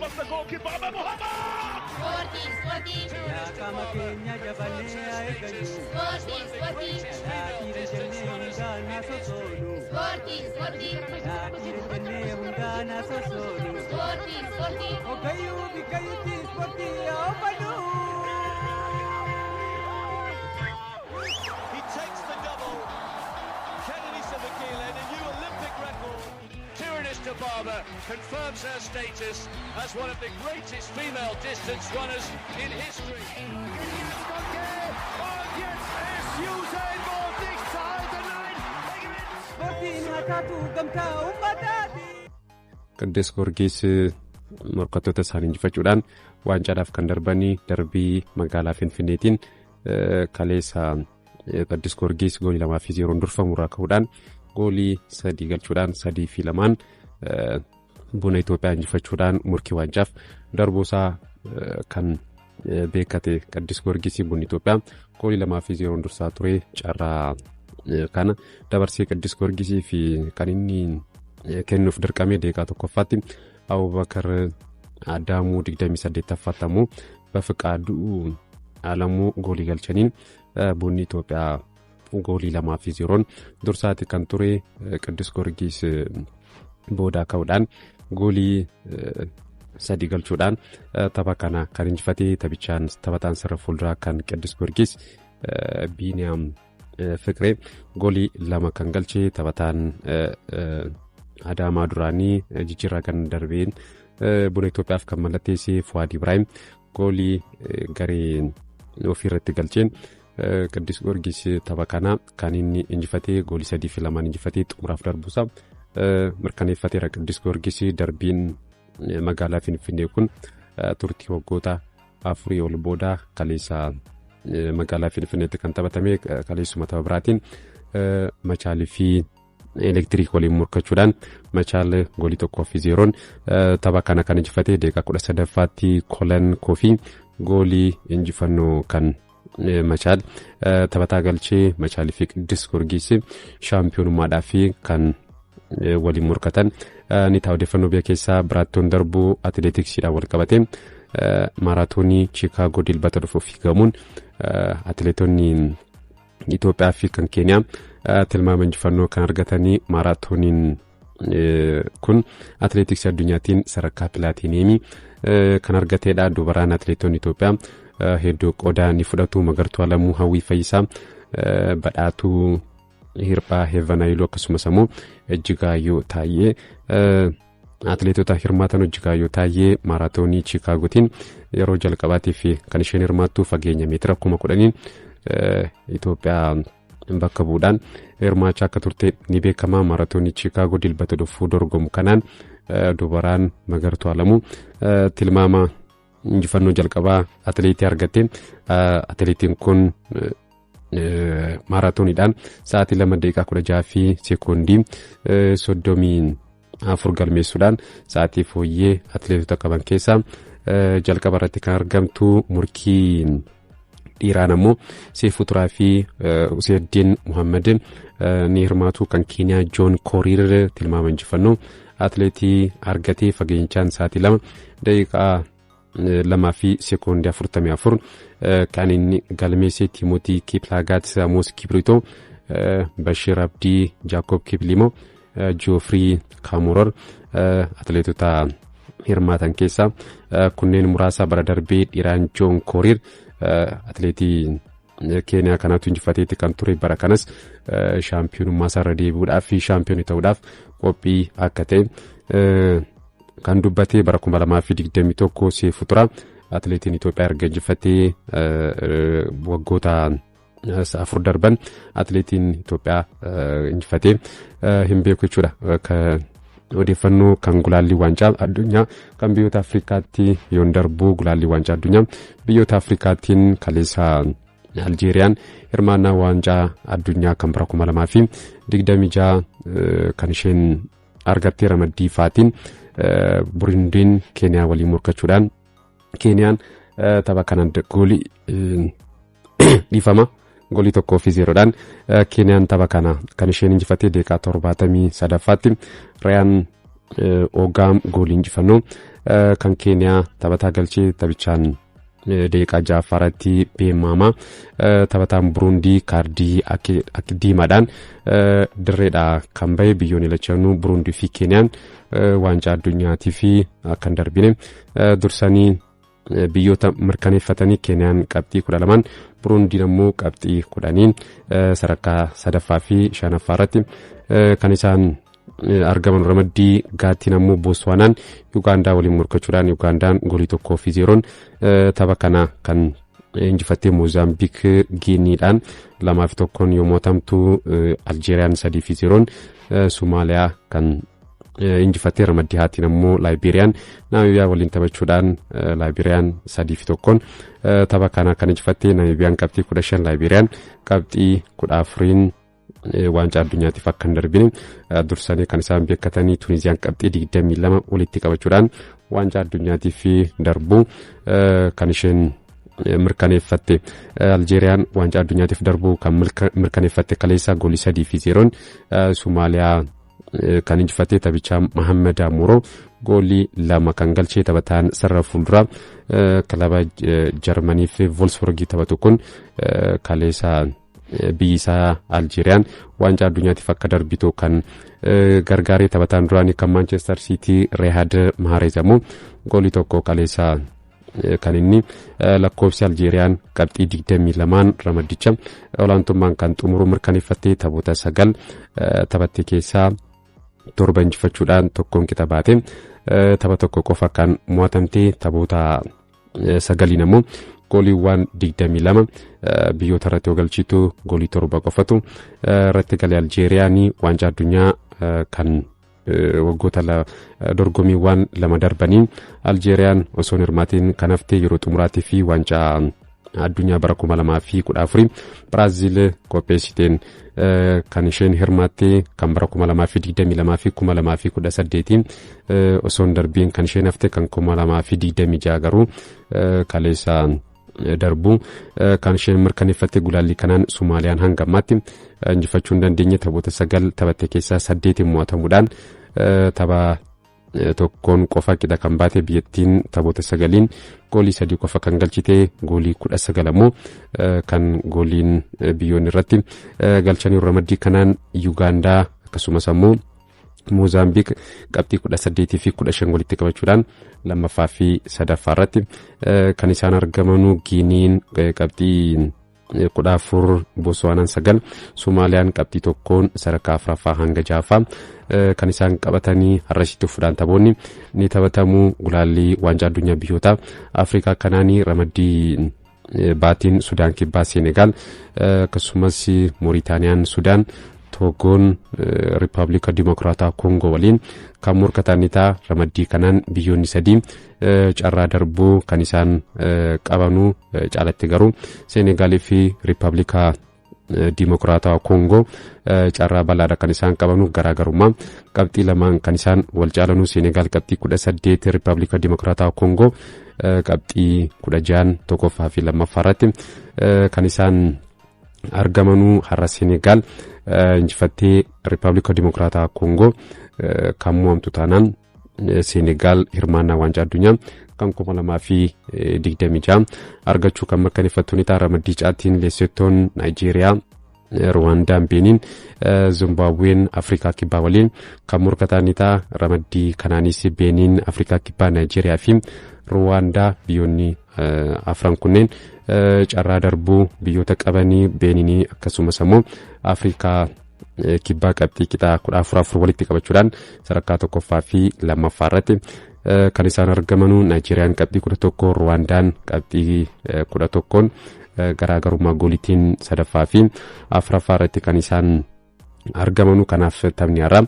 from the goalkeeper, Muhammad! Sporting. Ya kama Kenya jabane aegalu. Sporting. Ya kire jenne undana sosolu. Sporting. Ya kire jenne undana sosolu. Sporting. Okayu bikayuti sporti opanu. He takes the double. Kennedy Savakile, a new Olympic record. Tyrannus Tababa confirms her status as one of the greatest female distance runners in history. Qidduus Giyoorgis morkattoota isaanii injifachuudhaan waancaadhaaf kan darbanii darbii magaalaa Finfinneetiin kaleessa Qidduus Giyoorgis goolii 2-0 durfamu irraa ka'uudhaan goolii 3 galchuudhaan 3-2 buna Itoophiyaa injifachuudhaan murkii waancaaf darbuusaa kan beekate Qidduus Giyoorgis bunni Itoophiyaa goolii 2-0 dursaa ture carraa kana dabarsee Qidduus Giyoorgis fi kan inni kennuuf dirqamee deeqaa tokkoffaatti Abubakar Adamuu 28ffaatamu Bafiqaaduu Alamuu goolii galchaniin bunni Itoophiyaa goolii 2-0 dursaati kan ture Qidduus Giyoorgis booda ka'uudhaan goolii 3 galchuudhaan tapha kana kan injifatee taphichaan taphataan sirra fuulduraa kan Qidduus Giyoorgis Biiniyaam Fiqiree goolii 2 kan galchee taphataan Adaamaa duraanii jijjiirraa kan darbeen buna Itoophiyaaf kan mallatteessee Fuwaad Ibraahim goolii garee ofiirratti galcheen Qidduus Giyoorgis tapha kana kan inni injifatee goolii 3-2 injifatee xumuraaf darbuusaa mirkaneeffateera. Qidduus Giyoorgis darbiin magaalaa Finfinnee kun turtii waggoota 4 ol booda kaleessa magaalaa Finfinneetti kan taphatame kaleessuma tapha biraatiin Machaalii fi Elektiriik waliin morkachuudhaan Machaal goolii 1-0 tapha kana kan injifatee deeqaa 13ffaatti Kolan Koofii goolii injifannoo kan Machaal taphataa galchee Machaalii fi Qidduus Giyoorgis shaampiyoonummaadhaaf kan waliin morkatan ni ta'a. Odeeffannoo biyya keessaa biraattoon darbuu atileetiksiidhaan wal qabatee maaraatoonii Chicaagoo dilbata dhufuuf fiigamuun atileetonni Itoophiyaa fi kan Keeniyaa tilmaama injifannoo kan argatanii maaraatooniin kun atileetiksii addunyaatiin sadarkaa pilaatiiniyemii kan argateedha. Dubaraan atileetonni Itoophiyaa hedduu qooda ni fudhatu. Magartuu Alamuu, Hawwii Fayyisaa, Badhaatuu Hirphaa Heevanaayiluu akkasumas immoo Ejjigaayyoo Taayyee atileetota hirmaatan Ejjigaayyoo Taayyee maaraatoonii Chicaagootiin yeroo jalqabaatiif kan isheen hirmaattu fageenya meetira 10,000 Itoophiyaa bakka bu'uudhaan hirmaachaa akka turte ni beekama. Maaraatoonii Chicaagoo dilbata dhufuu dorgomu kanaan dubaraan Magartuu Alamuu tilmaama injifannoo jalqabaa atileetii argatte. Atileetiin kun maaraatooniidhaan sa'aatii 2:16 fi sekoondii 34 galmeessuudhaan sa'aatii fooyyee atileetota qaban keessaa jalqaba irratti kan argamtu. Murkii dhiiraan ammoo Seefuu Turaa fi Useeddiin Muhammad ni hirmaatu. Kan Keeniyaa Joon Kooriir tilmaama injifannoo atileetii argatee fageenyaan sa'aatii 2:2 fi sekoondii 44 kan inni galmeesse. Timootii Kiplaagaat, Samuus Kibrito, Bashir Abdii, Jaakob Kiplimo, Joofrii Kaamoror atileetota hirmaatan keessaa kunneen muraasa. Bara darbee dhiiraan Joon Kooriir atileetii Keeniyaa kanaatu injifateetti kan ture. Bara kanas shaampiyoonummaa isaarra deebi'uudhaaf fi shaampiyoonii ta'uudhaaf qophii akka ta'e kan dubbatee. Bara 2021 Seefuu Turaa atileetiin Itoophiyaa erga injifatee waggoota 4 darban atileetiin Itoophiyaa injifatee hin beeku jechuudha. Odeeffannoo kan gulaalli waancaa addunyaa kan biyyoota Afrikaatti yoon darbu gulaalli waancaa addunyaa biyyoota Afrikaattiin kaleessa Aljeeriyaan hirmaannaa waancaa addunyaa kan bara 2026 kan isheen argattee ramaddii faatiin Burundiin Keeniyaa waliin morkachuudhaan Keeniyaan tapha kanaan goolii dhiifama goolii 1-0dhaan Keeniyaan tapha kana kan isheen injifatee deeqaa 73ffaatti Rayaan Ogaam goolii injifannoo kan Keeniyaa taphataa galchee taphichaan deeqaa ja'affaarratti beemama taphataan Burundii kaardii akka diimaadhaan dirreedhaa kan bahe biyyoonni lachanuu Burundii fi Keeniyaan waancaa addunyaatiif akka hin darbine dursanii biyyoota mirkaneeffatanii Keeniyaan qabxii 12 Burundiin ammoo qabxii 10 sadarkaa sadaffaa fi shanaffaarratti kan isaan argaman ramaddii gaattiin ammoo Botswaanaan Yuugaandaa waliin morkachuudhaan Yuugaandaan goolii 1-0 tapha kana kan injifattee Moozaambiik Giiniidhaan 2-1 yommuu tamtu Aljeeriyaan 3-0 Somaaliyaa kan injifattee ramaddii haattiin ammoo Laayibeeriyaan Naamibiyaa waliin taphachuudhaan Laayibeeriyaan 3-1 tapha kana kan injifattee Naamibiyaan qabxii 15 Laayibeeriyaan qabxii 14 waancaa addunyaatiif akka hin darbine dursanii kan isaan beekatanii Tuuniiziyaan qabxii 22 walitti qabachuudhaan waancaa addunyaatiif darbu kan isheen mirkaneeffatte Aljeeriyaan waancaa addunyaatiif darbu kan mirkaneeffatte kaleessa goolii 3-0 Somaaliyaa kan injifattee taphichaa Mohamed Amuro goolii 2 kan galchee taphataan sarara fuuldura kilaba Jarmanii fi Wolfsburg taphatu kun kaleessa biyyisaa Aljeeriyaan waancaa addunyaatiif akka darbitu kan gargaaree taphataan duraanii kan Manchester City Riyad Mahrez ammoo goolii 1 kaleessa kan inni lakkoofsi Aljeeriyaan qabxii 22 ramaddicha olaantummaan kan xumuru mirkaneeffattee taphoota 9 taphatte keessaa 7 injifachuudhaan tokkoon qixa baate tapha tokko qofa kan mo'atamte taphoota 9 ammoo gooliiwwan 22 biyyoota irratti galchitu goolii 7 qofatu irratti galee Aljeeriyaan waancaa addunyaa kan waggoota dorgommiiwwan 2 darbaniin Aljeeriyaan osoo hirmaatiin kan haftee yeroo xumuraatii fi waancaa addunyaa bara 2014 Biraazil qopheessiteen kan isheen hirmaattee kan bara 2022 fi 2018 osoo darbiin kan isheen haftee kan 2026 garuu kaleessa darbu kan isheen mirkaneeffatte gulaallii kanaan Somaaliyaan hanga ammaatti injifachuu hin dandeenye taphoota 9 taphatte keessaa 8 mo'atamuudhaan tapha tokkoon qofa qixa kan baate biyyattiin taphoota 9 goolii 3 qofa kan galchite goolii 19 ammoo kan gooliin biyyoonni irratti galchanii ramaddii kanaan Yuugaandaa akkasumas ammoo Moozaambiik qabxii 18 fi 15 walitti qabachuudhaan lammaffaa fi sadaffaa irratti kan isaan argamanu Giiniin qabxii 14 Botswaanaan 9 Somaaliyaan qabxii 1 sadarkaa afuraffaa hanga ja'affaa kan isaan qabatanii har'asitti fudhaan taphoonni ni taphatamu gulaallii waancaa addunyaa biyyoota Afrikaa kanaanii ramaddii baatiin Sudaan kibbaa Senegaal akkasumas Mooritaaniyaan Sudaan Togoon Riippaabilika Dimokiraataa Koongoo waliin kan morkatanitaa ramaddii kanaan biyyoonni 3 carraa darbuu kan isaan qabanu caalatti garuu Senegaalii fi Riippaabilika Dimokiraataa Koongoo carraa bal'aadha kan isaan qabanu garaagarummaa qabxii lamaan kan isaan wal caalanu Senegaal qabxii 18 Riippaabilika Dimokiraataa Koongoo qabxii 16 tokkoffaa fi lammaffaa irratti kan isaan argamanu har'a Senegaal injifattee Riippaabilika Dimokiraataa Koongoo kan mo'amtu taanaan Senegaal hirmaannaa waancaa addunyaa kan 2026 argachuu kan mirkaneeffattu ni ta'a ramaddii caatiin Leesottoon Naayijeeriyaa Ruwaandaan Beeniin Zimbaabuween Afrikaa kibbaa waliin kan morkataa ni ta'a ramaddii kanaanis Beeniin Afrikaa kibbaa Naayijeeriyaa fi Ruwaandaa biyyoonni afran kunneen carraa darbuu biyyoota qabanii Beeniin akkasumas ammoo Afrikaa kibbaa qabxii qixa 14 walitti qabachuudhaan sadarkaa tokkoffaa fi lammaffaa irratti kan isaan argamanu Naayijeeriyaan qabxii 11 Ruwaandaan qabxii 11 garaagarummaa gooliitiin sadaffaa fi afuraffaa irratti kan isaan argamanu kanaaf taphni har'a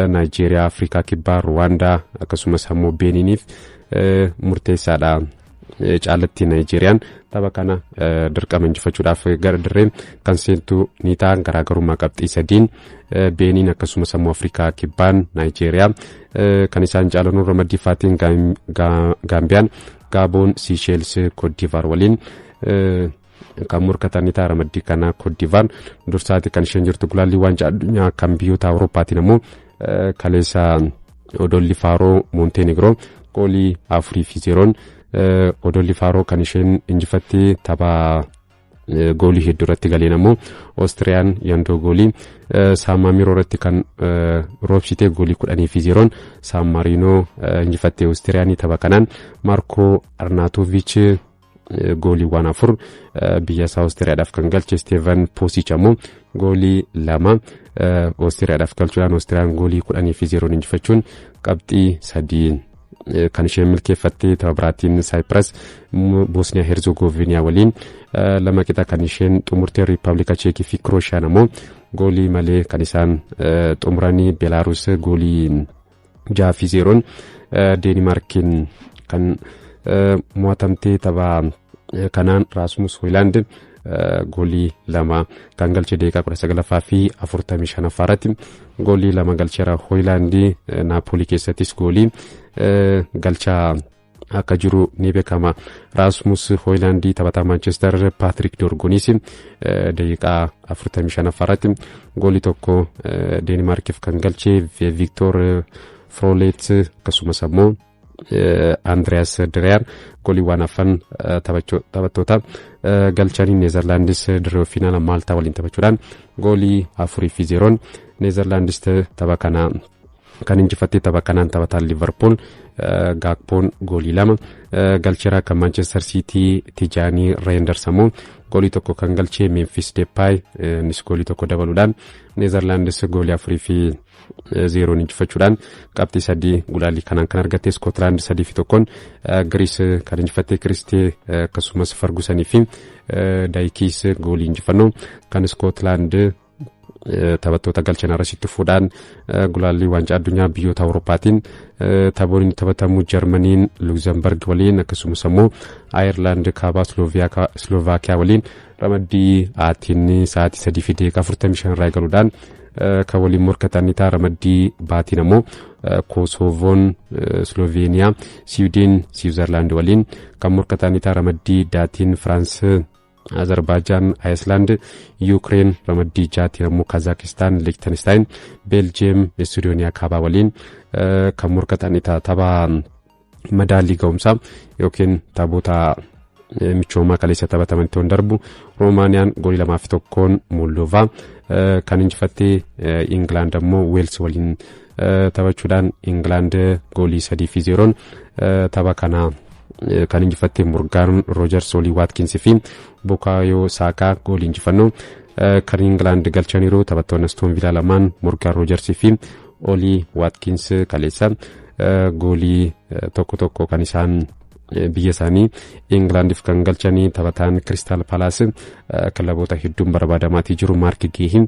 Naayijeeriyaa Afrikaa kibbaa Ruwaandaa akkasumas ammoo Beeniiniif murteessaadha. Caalatti Naayijeeriyaan tapha kana dirqama injifachuudhaaf gara dirree kan seentu ni ta'a garaagarummaa qabxii 3 Beeniin akkasumas ammoo Afrikaa kibbaan Naayijeeriyaa kan isaan caalanu ramaddii faatiin Gaambiyaan Gaaboon Siisheels Koodivaar waliin kan morkatan ni ta'a ramaddii kana Koodivaar dursaati kan isheen jirtu gulaallii waancaa addunyaa kan biyyoota Awurooppaatiin ammoo kaleessa Odolli Faaroo Montenegro goolii 4-0 Odolli Faaroo kan isheen injifattee tapha goolii hedduu irratti galeen ammoo Austriyaan yandoo goolii San Marino irratti kan roobsite goolii 10-0 San Marino injifattee Austriyaan tapha kanaan Marko Arnautovic goolii 1-4 biyya isaa Austriyaadhaaf kan galche Steven Posic ammoo goolii 2 Austriyaadhaaf galchuudhaan Austriyaan goolii 10-0 injifachuun qabxii 3 kan isheen milkeeffattee tapha biraatiin Cyprus Bosnia Herzegovina waliin lama qixa kan isheen xumurtee Riippaabilika Cheekii fi Krooshaan ammoo goolii malee kan isaan xumuranii Belarus goolii 6-0 Deenimaarkiin kan mo'atamtee tapha kanaan Rasmus Hojlund goolii 2 kan galche deeqaa 19 fi 45 irratti goolii 2 galcheera Hojlund Naapoli keessattis goolii galchaa akka jiru ni beekama. Rasmus Hojlund taphataa Manchester Patrick Dorgonis deeqaa 45 irratti goolii tokko Deenimaarkiif kan galche Victor Frolet akkasumas ammoo Andreas Dreyer goolii waan hafan taphattoota galchanii Neezerlaandis dirree finaala Maaltaa waliin taphachuudhaan goolii 4-0 Neezerlaandis tapha kana kan injifattee tapha kanaan taphataan Liverpool Gakpoon goolii 2 galcheera kan Manchester City Tijani Reinders ammoo goolii tokko kan galchee Memphis Depay nis goolii tokko dabaluudhaan Neezerlaandis goolii 4-0 injifachuudhaan qabxii 3 gulaalii kanaan kan argatte Scotland 3-1 Greece kan injifatte Christie akkasumas Ferguson fi Daikis goolii injifannoo kan Scotland taphattoota galchan arasitti fuudhaan gulaalii waancaa addunyaa biyyoota Awurooppaatiin taphoonni taphatamu Jarmaniin Luxembourg waliin akkasumas ammoo Ireland kaabaa Slovaakiyaa waliin ramaddii aatiin sa'aatii 3:45 irraa galuudhaan kan waliin morkatan ta'a ramaddii baatiin ammoo Kosovoon Sloveeniyaa Siwiidin Switzerland waliin kan morkatan ta'a ramaddii daatiin France Azerbaijan Iceland Ukraine ramaddii jaatiin ammoo Kazakhstan Liechtenstein Belgium Estonia kaabaa waliin kan morkatan ta'a tapha madaalii ga'umsaa yookiin taphoota michooma kaleessa taphataman ta'uun darbu Roomaaniyaan goolii 2-1 Moldova kan injifattee England ammoo Wales waliin taphachuudhaan England goolii 3-0 tapha kana kan injifattee Morgan Rogers Oli Watkins fi Bukayo Saka goolii injifannoo kan England galchaniiru taphattoonni Aston Villa lamaan Morgan Rogers fi Oli Watkins kaleessa goolii tokko kan isaan biyya isaanii Englandiif kan galchanii taphataan Crystal Palace kilaboota hedduun barbaadamaatii jiru Mark Geehin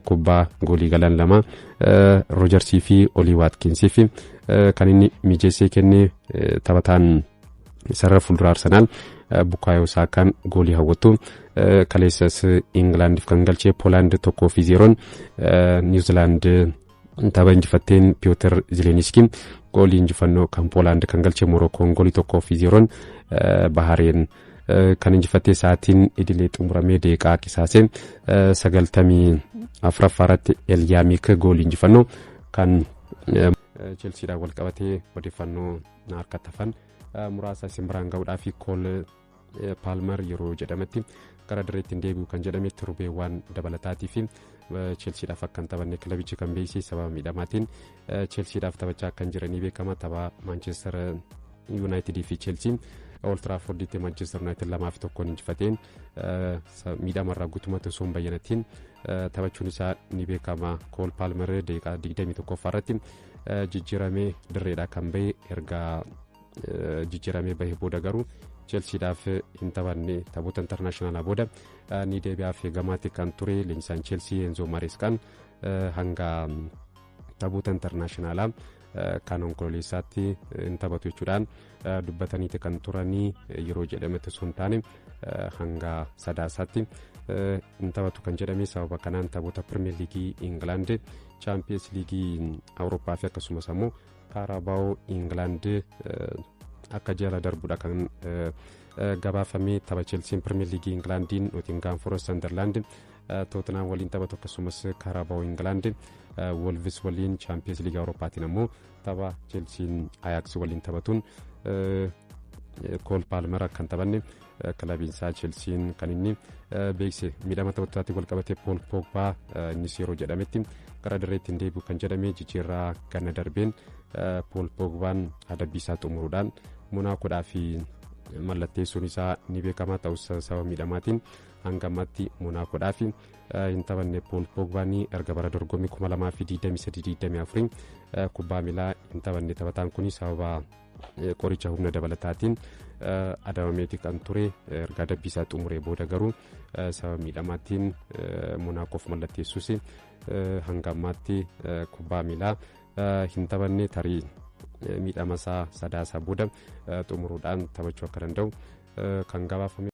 kubbaa goolii galan 2 Rogers fi Oli Watkins fi kan inni mijeessee kenne taphataan sarara fuuldura Arsenal Bukayo Saakaan goolii hawwatu kaleessas Englandiif kan galchee Poland 1-0 New Zealand tapha injifatteen Piotr Zeleniski goolii injifannoo kan Poland kan galchee Morocco goolii 1-0 Bahareen kan injifattee sa'aatiin idilee xumuramee deeqaa qisaasee 94 irratti Elyamik goolii injifannoo kan Chelseadhaan wal qabatee odeeffannoo harkatafan muraasa simbiraan ga'uudhaa fi Cole Palmer yeroo jedhametti gara direettiin deebi'u kan jedhame turbeewwan dabalataatii fi Chelseadhaaf akkan taphanne kilabichi kan beeksise sababa miidhamaatiin Chelseadhaaf taphachaa kan jiranii beekama tapha Manchester United fi Chelsea Old Traffordtti Manchester United 2-1 injifateen miidhamarraa guutumatti osoo hin bayyanatiin taphachuun isaa ni beekama. Cole Palmer daqiiqaa 21 irratti jijjiiramee dirreedhaa kan ba'e erga jijjiiramee bahee booda garuu Chelseadhaaf hin taphanne taphoota internaashinaala booda ni deebi'aaf eegamaatti kan ture leenjisaan Chelsea Enzo Marescaan hanga taphoota internaashinaala kan onkololeessaatti hin taphatu jechuudhaan dubbataniiti kan turanii yeroo jedhametti osoo hin taane hanga sadaasaatti hin taphatu kan jedhame sababa kanaan taphoota Premier League England Champions League Awurooppaa fi akkasumas ammoo Carabao England akka jala darbuudha kan gabaafamee tapha Chelsea Premier League Englandiin Nottingham Forest Sunderland Tottenham waliin taphatu akkasumas Carabao England Wolves waliin Champions League Europaatiin ammoo tapha Chelsea Ajax waliin taphatuun Cole Palmer kan taphanne kilabiin isaa Chelsea kan inni beekse miidhama taphattootatti wal qabatee Paul Pogba innis yeroo jedhametti gara dirreetti hin deebi'u kan jedhame jijjiirraa ganna darbeen Paul Pogbaan adabbii isaa xumuruudhaan Monacoodhaa fi mallatteessuun isaa ni beekama ta'us sababa miidhamaatiin hanga ammatti Monacoodhaa fi hin taphanne Paul Pogbaan erga bara dorgommii 2023-24 kubbaa miilaa hin taphanne taphataan kun sababa qoricha humna dabalataatiin adabameeti kan ture erga adabbii isaa xumuree booda garuu sababa miidhamaatiin Monacoof mallatteessuus hanga ammaatti kubbaa miilaa hin taphanne tarii miidhama isaa sadaasaa booda xumuruudhaan taphachuu akka danda'u kan gabaafame.